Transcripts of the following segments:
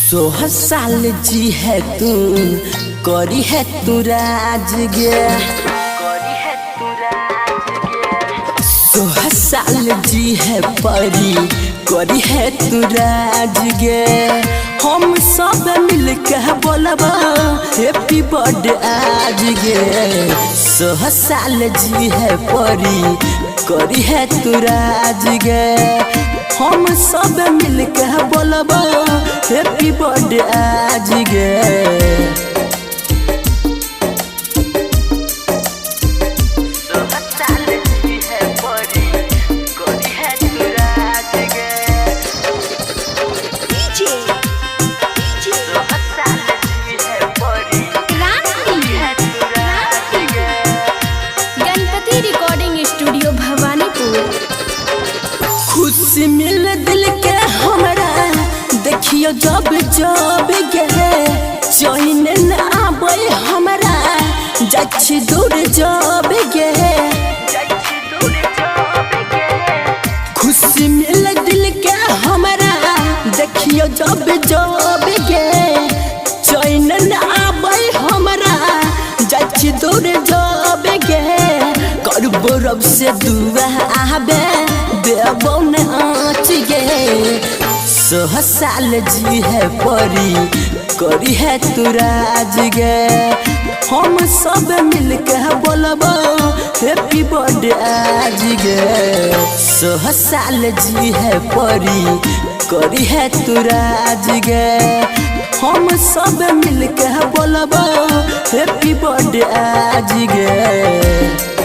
16 साल जी है तू करी है तू राज गे 16 साल जी है परी करी है तू राज गे हम सब मिल के बोलबा हैप्पी बर्थडे आज गे 16 साल जी है परी करी है तू राज गे हम सब मिल के बोलबा हैप्पी बर्थडे आज गे खुशी मिल दिल के हमरा देखियो जब जब गे चैन न आबे हमरा जाछि दूर जब गे खुशी मिल दिल के हमरा देखियो जब जब गे चैन न आबे हमरा जाछि दूर जब गे करबो रब से दुआ आबे देबो न आँच गे 16 साल जी है परी करी है तू राज गे हम सब मिल के बोलबा हैप्पी बर्थडे आज गे 16 साल जी है परी करी है तू राज गे हम सब मिल के बोलबा हैप्पी बर्थडे आज गे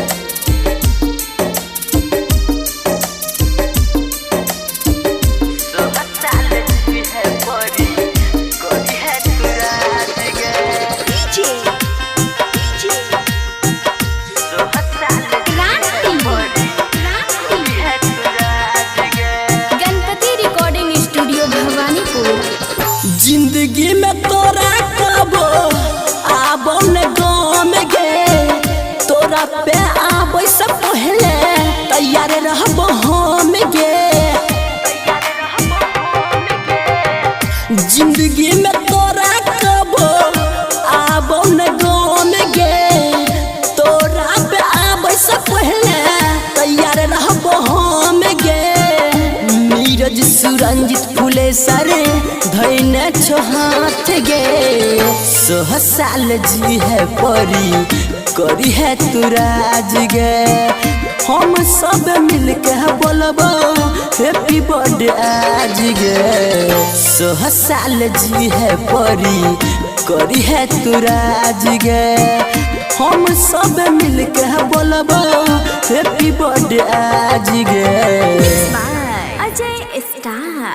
जिंदगी में तोरा कबो आबो न गाँव में गे तोरा पे आबे से पहले तैयार रहबो हम गे जिंदगी में तोरा कबो आबो न गाँव में गे तोरा पे आबे से पहले तैयार रहबो हम गे नीरज सुरंजित फूले सारे धैने छो हाथ गे 16 साल जी है परी करी है तू राज गे हम सब मिल के बोलबा हैप्पी बर्थडे आज गे 16 साल जी है परी करी है तू राज गे हम सब मिल के बोलबा हैप्पी बर्थडे आज गे।